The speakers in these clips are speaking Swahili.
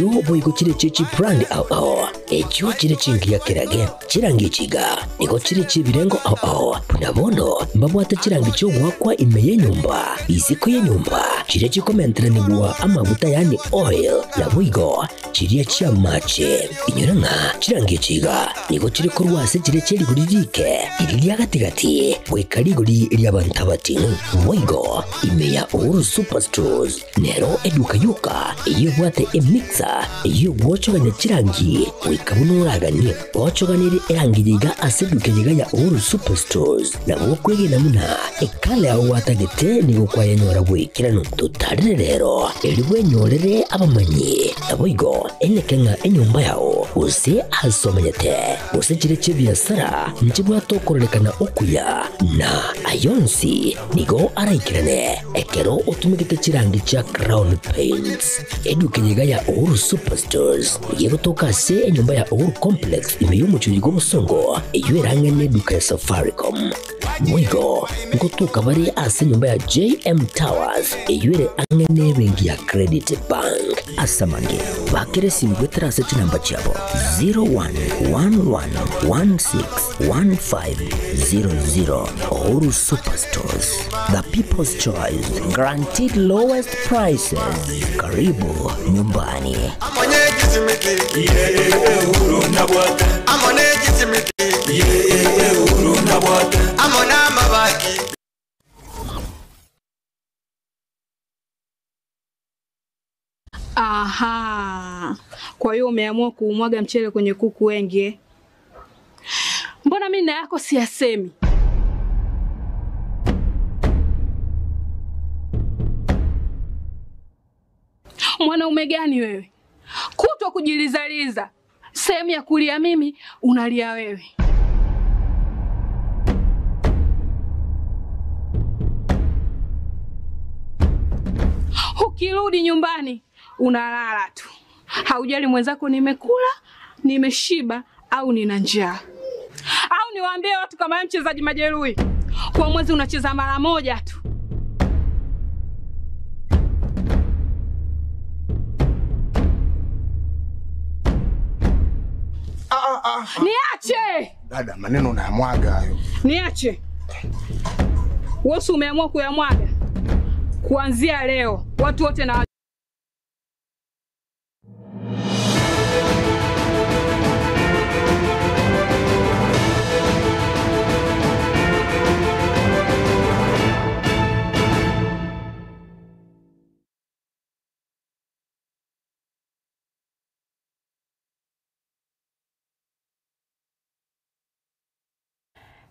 Yo boygo chire chichi brand ao echo chire chingia kirage chirangi chiga niko chire chibirengo ao nabono mbabwata chirangi cyo gwakwa imeye nyumba iziko ye nyumba chire chikomentre nigwa amavuta yani oil na boygo chire chia mache inyuranga chirangi chiga niko chire korwase chire chiri guririke iriya gatigati wekari guri iriya bantabati boygo imeya uru superstores nero eduka yuka iyo bwate emix iyo wochoganya chirangi wikabunuraganye wochoganire erangiyiga asedukeyiga ya Uru Superstores na wokwege namuna ekale aho watagete nigo kwayanyora gwikirano tutarire rero eriwe nyorere abamanyi aboigo enekenga enyumba yao use asomanyete use chire chibiasara njibwa tokorekana okuya na ayonsi nigo araikirane ekero utumikite chirangi cha Crown Paints edukeyiga ya Uru Superstores yego toka se enyumba ya Uru Complex imeyumucho yigo musongo eyoerangane duka ya Safaricom mwigo ngo tukabari ase nyumba ya JM Towers eyoere angane bengi ya Credit Bank asamange bakere simgwetra se namba chabo 0111161500 Uru Superstores, the people's choice, guaranteed lowest prices. Karibu nyumbani. Aha. Kwa hiyo umeamua kuumwaga mchele kwenye kuku wengi. Mbona mimi na yako siyasemi? Mwanaume gani wewe? Kutwa kujilizaliza. Sehemu ya kulia mimi, unalia wewe. Ukirudi nyumbani, unalala tu. Haujali mwenzako nimekula, nimeshiba au nina njaa. Au niwaambie watu kama mchezaji majeruhi. Kwa mwezi unacheza mara moja tu. Niache! Dada, maneno unayamwaga hayo. Niache. Wewe umeamua kuyamwaga. Kuanzia leo, watu wote na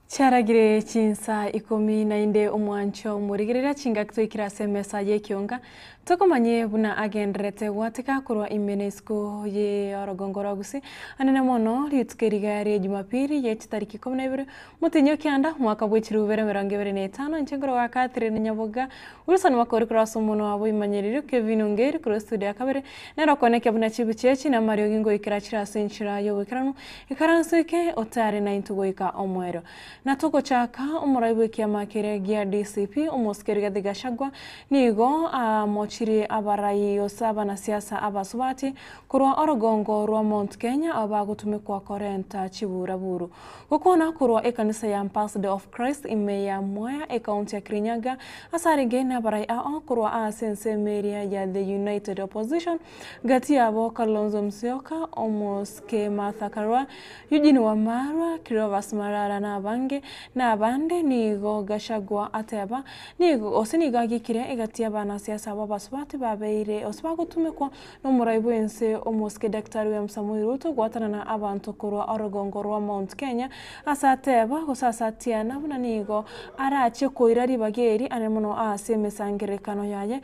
Charagire chinsa 14 omwancho murigirira chinga kitwikira semesa ye kionga tokomanye buna agendrete watika kurwa imenesco ye orogongora gusi anene mono litukeriga re Jumapili ye tariki 12 mutinyo kyanda mwaka bw'ichiru 2025 nchengoro wa Catherine Nyaboga ulusana makori kuraso mono abo imanyeriro Kevin Ongeri kuro studio akabere nero koneke buna chibuchechi na Mario Gingo ikirachira senchira yo wikirano ikaransuke otare na intugoika omwero na toko chaka umuraibu kiama kiregia DCP umuskeriga digashagwa nigo mochiri abarai yosaba na siasa abasubati kurwa orogongo rwa Mount Kenya abagutumikwa korenta chiburaburu gukona kurwa ekanisa ya Ambassador of Christ imeya moya ekaunti ya Kirinyaga asarige na barai kurwa asense meria ya the United Opposition gati abo Kalonzo Musyoka omuske Martha Karua Eugene Wamalwa Cleophas Malala na bange na bande nigo gashagwa ateba nigo osiniga gikire egati abana siasa babasubati babeire osbagutumikwa no muraibu ense omuske Dr. William Samoei Ruto gwatana na abantu kurwa orogongo rwa Mount Kenya asateba gusasatia na buna nigo arache koirari bageri anemono asemesangerekano yaye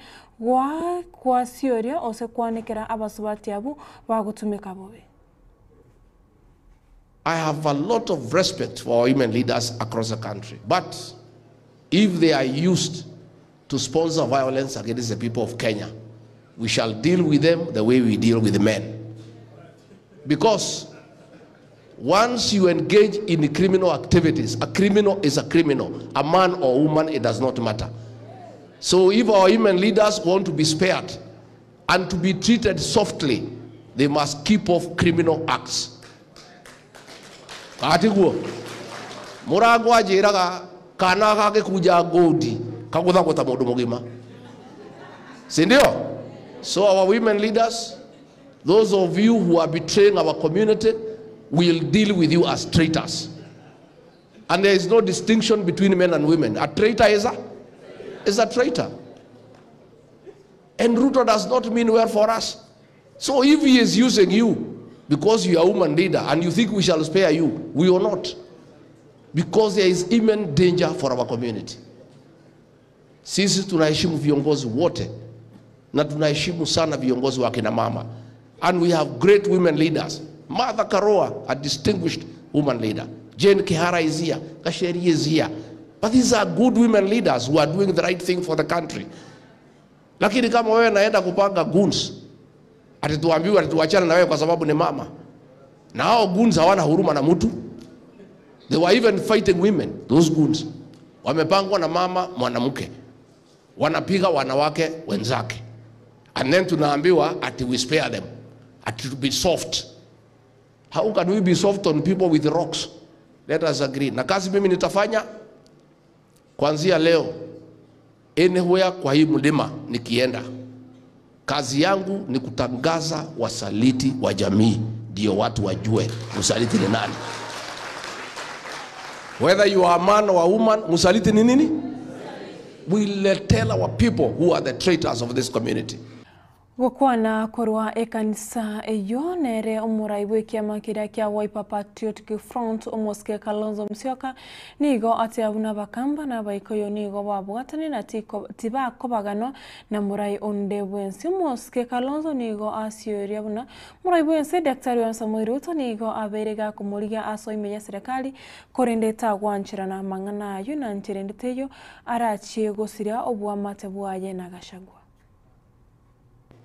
kwa sioria ose kwanekera abasubati abu bagutumika bobe. I have a lot of respect for women leaders across the country. But if they are used to sponsor violence against the people of Kenya, we shall deal with them the way we deal with the men. Because once you engage in criminal activities, a criminal is a criminal. A man or woman, it does not matter. So if our women leaders want to be spared and to be treated softly, they must keep off criminal acts. Katiguo murango ajiraga kana kage kuja godi kagutha gota mundu mugima. Sindio? So our women leaders, those of you who are betraying our community, will deal with you as traitors. And there is no distinction between men and women. A traitor is a traitor. And Ruto does not mean well for us. So if he is using you because you are a woman leader and you think we shall spare you, we will not. Because there is immense danger for our community. Sisi tunaheshimu viongozi wote na tunaheshimu sana viongozi wa kina mama. And we have great women leaders. Martha Karua, a distinguished woman leader. Jane Kihara is here. Kasheri is here. But these are good women leaders who are doing the right thing for the country. Lakini kama wewe naenda kupanga goons, atituambiwa atituachana na wewe kwa sababu ni mama. Na hao goons hawana huruma na mtu. They were even fighting women, those goons. Wamepangwa na mama mwanamke. Wanapiga wanawake wenzake. And then tunaambiwa ati we spare them. Ati to be soft. How can we be soft on people with rocks? Let us agree. Na kazi mimi nitafanya kuanzia leo, anywhere kwa hii mlima nikienda, kazi yangu ni kutangaza wasaliti wa jamii, ndio watu wajue msaliti ni nani. Whether you are a man or a woman, msaliti ni nini? We'll tell our people who are the traitors of this community. Gukwana korwa ekanisa eyo nere omuraibu kiama kiria kia Wiper Patriotic Front omoske Kalonzo Musyoka nigo ati abuna bakamba na baikoyo nigo babwatane na tiba kobagano na murai onde bwensi omoske Kalonzo nigo asioria buna murai bwensi Daktari wa Samuel Ruto nigo aberega kumuriga aso imeya serikali korendeta gwanchirana mangana ayo na ntirendeteyo arachie gosiria obwa matebwaye na Gachagua.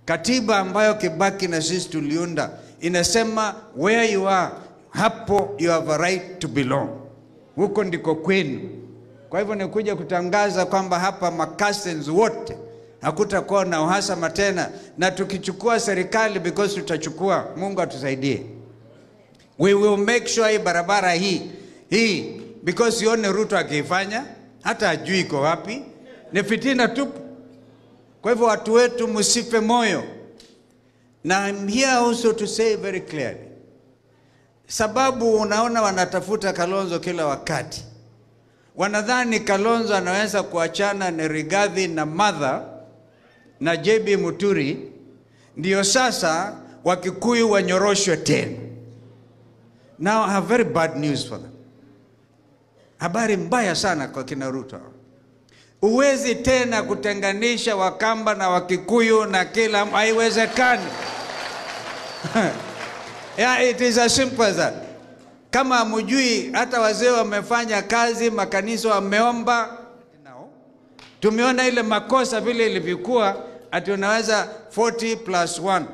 Katiba ambayo Kibaki na sisi tuliunda inasema where you are, hapo you have a right to belong. Huko ndiko kwenu. Kwa hivyo ni kuja kutangaza kwamba hapa makasens wote hakutakuwa na uhasama tena, na tukichukua serikali because tutachukua, Mungu atusaidie. We will make sure hii barabara hii because yone Ruto akifanya hata ajui iko wapi, ni fitina tupu. Kwa hivyo watu wetu msife moyo. Na I'm here also to say very clearly, sababu unaona wanatafuta Kalonzo kila wakati, wanadhani Kalonzo anaweza kuachana na Rigathi na Martha na JB Muturi ndio sasa Wakikuyu wanyoroshwe tena. Now I have very bad news for them. Habari mbaya sana kwa kina Ruto. Uwezi tena kutenganisha Wakamba na Wakikuyu na kila, haiwezekani. Yeah, it is as simple as that. Kama mjui hata wazee wamefanya kazi, makanisa wameomba. Tumeona ile makosa vile ilivyokuwa ati unaweza 40 plus 1.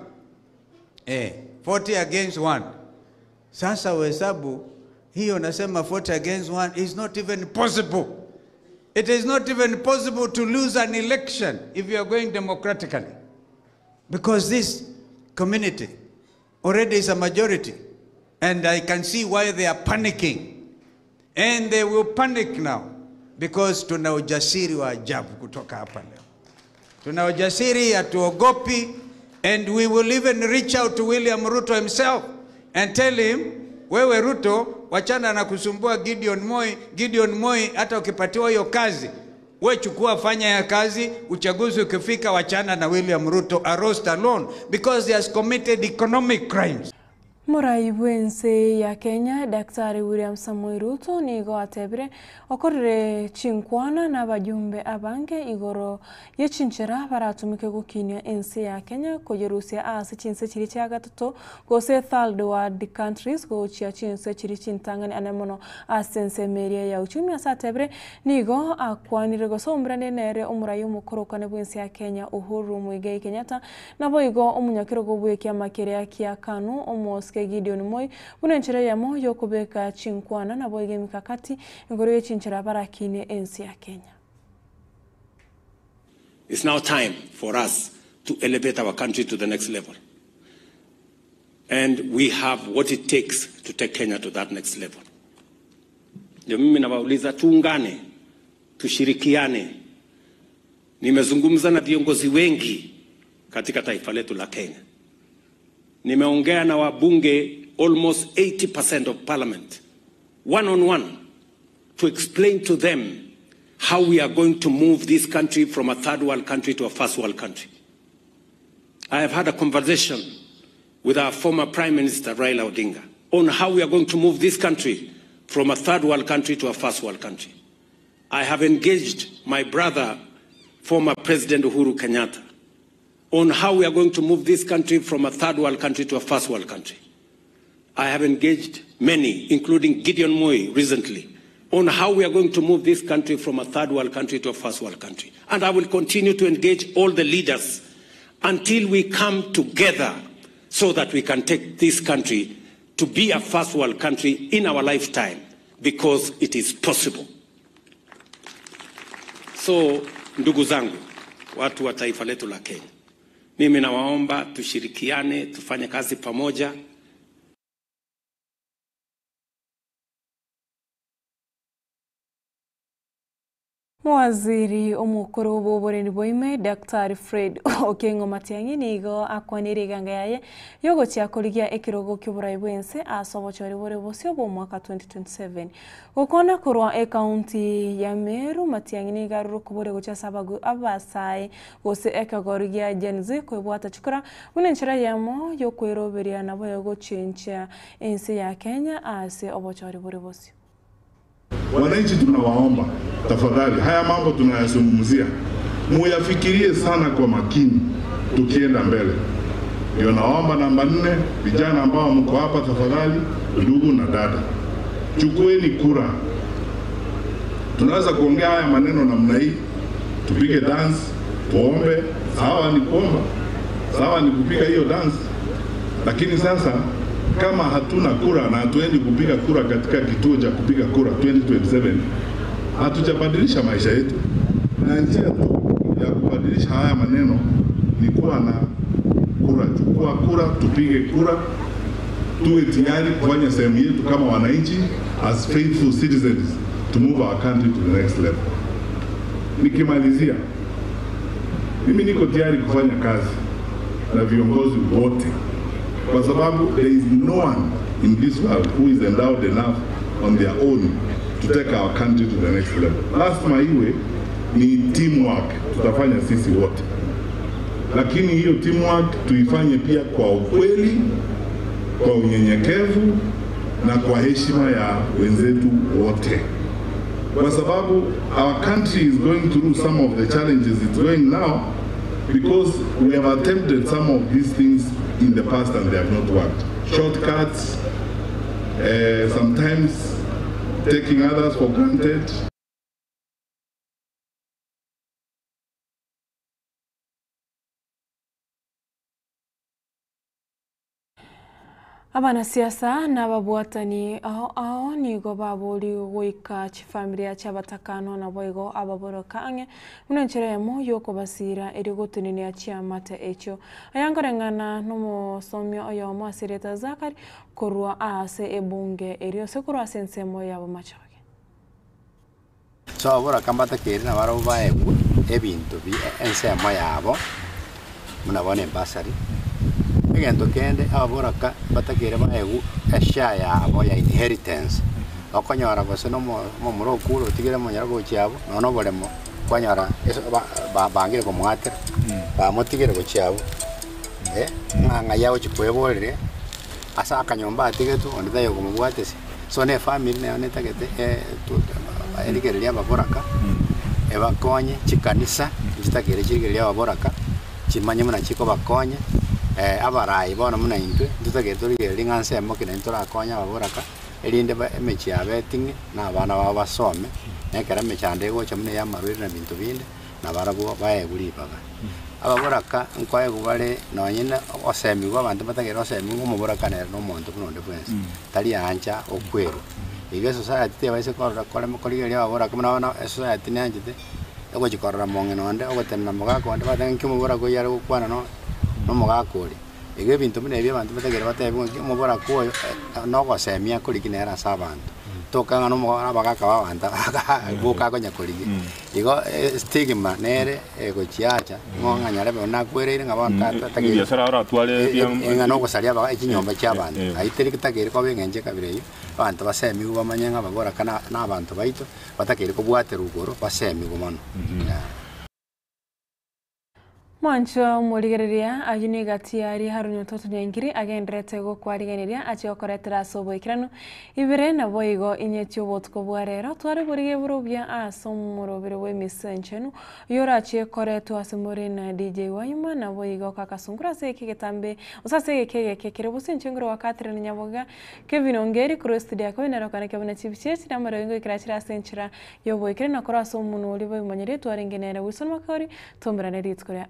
40 against 1. Sasa uhesabu hiyo nasema 40 against 1 is not even possible. It is not even possible to lose an election if you are going democratically. Because this community already is a majority. And I can see why they are panicking. And they will panic now. Because tuna ujasiri wa ajabu kutoka hapa leo. Tuna ujasiri hatuogopi. And we will even reach out to William Ruto himself and tell him, wewe Ruto, wachana na kusumbua Gideon Moi hata ukipatiwa hiyo kazi, wewe chukua fanya ya kazi, uchaguzi ukifika wachana na William Ruto, arrest alone, because he has committed economic crimes. Murai bwense ya Kenya Daktari William Samuel Ruto nigo atebire okorere chinkwana na bajumbe abange igoro yechinchera baratumike gukinya ensi ya Kenya kujerusia ase chinse chiri cha gatatu gose third world countries go chia chinse chiri chintangani anemono asense meria ya uchumi asatebire nigo akwanire gosombrane nere umurai umukorokane bwense ya Kenya Uhuru Muigai Kenyatta nabo igo umunyakiro gobwekia makerea kia kanu omoske Gideon Moi bunenchera yamo yokobeka chinkwana na boige mikakati ngoro yechinchera barakine ensi ya Kenya. It's now time for us to elevate our country to the next level. and we have what it takes to take Kenya to that next level. Ndio mimi nawauliza tuungane, tushirikiane. Nimezungumza na viongozi wengi katika taifa letu la Kenya. Nimeongea na wabunge almost 80% of parliament, one on one, to explain to them how we are going to move this country from a third world country to a first world country. I have had a conversation with our former Prime Minister Raila Odinga on how we are going to move this country from a third world country to a first world country. I have engaged my brother, former President Uhuru Kenyatta, on how we are going to move this country from a third world country to a first world country. I have engaged many, including Gideon Moi recently, on how we are going to move this country from a third world country to a first world country. And I will continue to engage all the leaders until we come together so that we can take this country to be a first world country in our lifetime, because it is possible. So, ndugu zangu, watu wa taifa letu la Kenya, mimi nawaomba tushirikiane, tufanye kazi pamoja. Waziri omukuru w'obuboreri bw'oime Dr. Fred Okengo Matiang'i nigo akwanire iganga yaye yogochiakorigia ekirogo ky'oburai bwense ase obochori bore bosio bw'omwaka 2027 gokona korwa ekaunti ya Meru. Matiang'i nigaruru kubore gochasa abasae gose ekagorigia Gen Z kwebwata chikora buna enchera yamo yokweroberia nabo yogochencha ensi ya Kenya ase obochori bore bosio. Wananchi tunawaomba tafadhali, haya mambo tunayazungumzia muyafikirie sana kwa makini tukienda mbele. Ndio naomba namba 4, vijana ambao mko hapa tafadhali, ndugu na dada, chukueni kura. Tunaweza kuongea haya maneno namna hii, tupige dance, tuombe, sawa ni kuomba, sawa ni kupiga hiyo dance, lakini sasa kama hatuna kura na hatuendi kupiga kura katika kituo cha kupiga kura 2027, hatujabadilisha maisha yetu. Na njia tu ya kubadilisha haya maneno ni kuwa na kura. Chukua kura, tupige kura, tuwe tayari kufanya sehemu yetu kama wananchi, as faithful citizens, to move our country to the next level. Nikimalizia, mimi niko tayari kufanya kazi na viongozi wote, kwa sababu there is no one in this world who is endowed enough on their own to take our country to the next level. Lazima iwe ni teamwork, tutafanya sisi wote, lakini hiyo teamwork tuifanye pia kwa ukweli, kwa unyenyekevu na kwa heshima ya wenzetu wote, kwa sababu our country is going through some of the challenges it's going now because we have attempted some of these things in the past and they have not worked. Shortcuts, sometimes taking others for granted. Abana siasa n'ababwatani aho nigo baburi goika chifamilia chabatakano na boigo ababoroka ange munencheremo yoko basira erigotunini achiamate echo ayangarengana n'umusomyo oyo mwasireta Zakari korwa ase ebunge erio sekuru asensemo yabo machoge so abora kambata keri na baro baebu ebintu bi ensemo yabo munabone basari egento kende aboraka batakere baegu esha yabo ya inheritance okonyora gose no mumuro kulo tigere munyara gochiabo no boremo kwanyara bangire ko mwatera ba motigere gochiabo nganga yawo chikweborere asa akanyomba atigetu ondayo ko mubwatese so ne family ne onetagete eligerelia baboraka ebakonye chikanisa chitakere chigerelia baboraka chimanye muna chiko bakonye abarai bona muna intwe tutagetorire linganse mokina intora akonya baboraka elinde emechi abetingi na abana baba basome nekera mechande gocha mune ya marwire na bintu binde na barabo baegulipaga ababoraka nkwaye gubale nonyine osemigwa abantu batagera osemigwa muboraka ne no muntu kunonde bwense tali ancha okweru ige society tebaise korora kole mokoligeria baboraka muna bana society nanjite ego chikorora monge nonde ogotenna mogako onde batenga kimuboraka yare gukwana no mugakuri ege bintu mune bya bantu bategere batebu mubora ko no go semia kuri kinera sabantu toka ngano mo abagaka babanta boka ko nyakorigi igo stigma nere ego chiacha ngonga nyarebe na kwerere ngabanta tagire biashara ora twale ngano go salia baga ikinyomba cy'abantu ayiteri kitagere ko bengenje kabire abantu basemi ubamanyanga bagora kana n'abantu baito batakere ko bwate rugoro basemi gumono Mwancho murigereria ayuni gatiari harunyo toto nyengiri agendrete go kwarigeneria acho koretera sobo ikirano ibire na boigo inyetyo botko bwarero twari burige burubya asomuro bire we misenchenu yora che koreto asemore na DJ wayuma na boigo kakasungura se kigetambe usase kekere busenchengro wakatire nyaboga Kevin Ongeri kuro studio ko nero kana kebona chibichesi na marengo ikirachira senchira yobo ikirana kora somuno olibo manyere twarengenera wison makori tombrane ritskore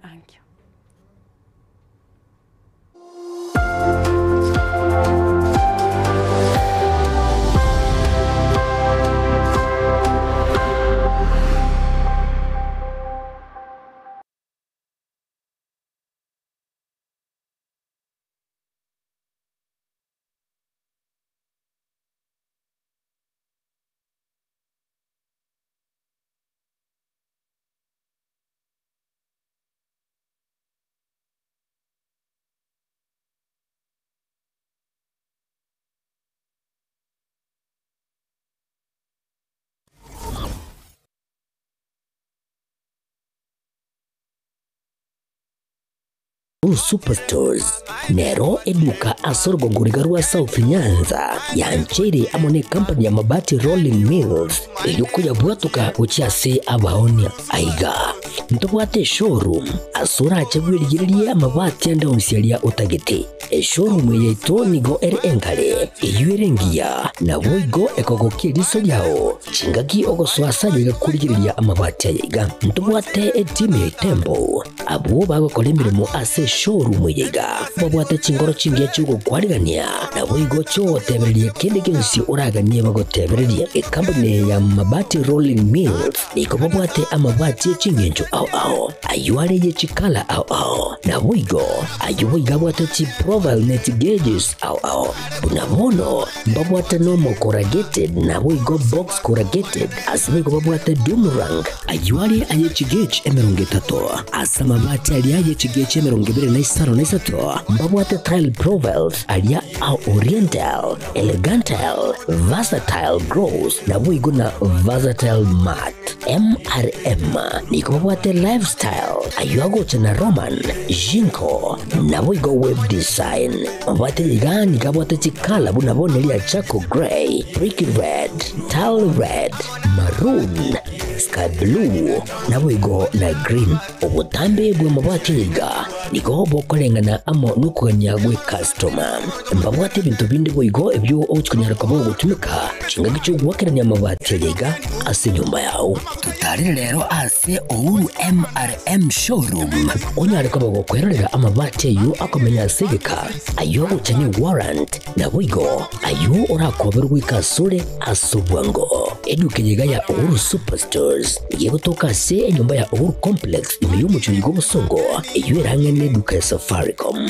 Superstores Nero eduka asorgo ngurigarua South Nyanza yanchere amone company ya mabati Rolling Mills yuko yabwatuka uchiase abaonia aiga ntobwate showroom asura achagwirigirie amabati anda unsialia utagete showroom yeto nigo enkale yuerengia na boigo ekogokie riso yao chingagi ogoswasa yigakurigiria amabati aiga ntobwate team Tembo abo bagokolemiremo ase showroom yiga babwate chingoro chingia chugo kwarigania na boigo cho tebererie kende kensi uraganie bagotebererie company ya mabati Rolling Mills niko babwate amabati chingenjo au ayuare ye chikala au na boigo ayuiga bwate chi profile net gauges au unamono babwate normal corrugated na boigo box corrugated asibigo babwate Dumarang ayuare aye chigage emerongetato asama mabati aliaye chigage emerongebe na isaro na isato babwate tile profiles alia au oriental elegantal versatile gross na boigo na versatile mat MRM niko babwate lifestyle ayuago chana Roman Jinko na boigo web design babwate ligani kabwate chikala bunabone lia Chaco Gray Brick Red Tile Red Maroon Sky Blue na boigo na green obutambe bwe mabwate liga niko bokolengana amo nukuganya gwe customer mbabwate bintu bindi boigo ebyo okunyara kabo gutumika chinga gicho gwakiranya mabwate liga ase nyumba yao tutari rero ase Ouru MRM showroom onyare kabo gukwerera amabwate yu akomenya segeka ayo uchanye warrant na boigo ayo orakoberwa ikasure asubwango eduke yiga ya Ouru Superstores igiye gutoka se nyumba ya Ouru Complex imiyumucyo gobusongo iyo irange neduka ya Safaricom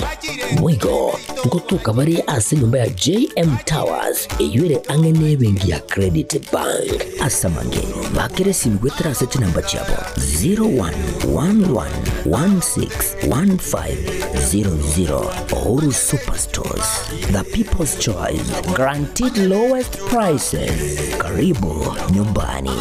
boigo ngotuka bari ase nyumba ya JM Towers iyo ire ange nebengi ya Credit Bank asamange bakere simgwetera se namba chabo 0111161500 Ouru Superstores, the people's choice, guaranteed lowest prices. Karibu nyumbani.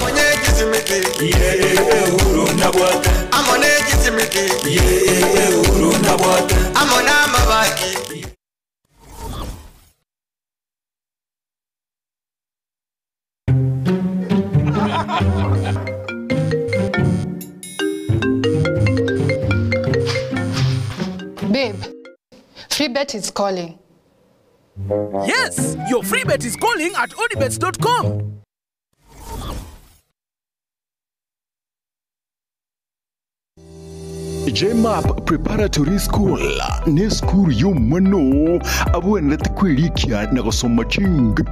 Babe, Freebet is calling. Yes, your Freebet is calling at odibets.com. JMAP Preparatory School ni school y'umwana abuwe ndetse kwirikia na gusoma chinga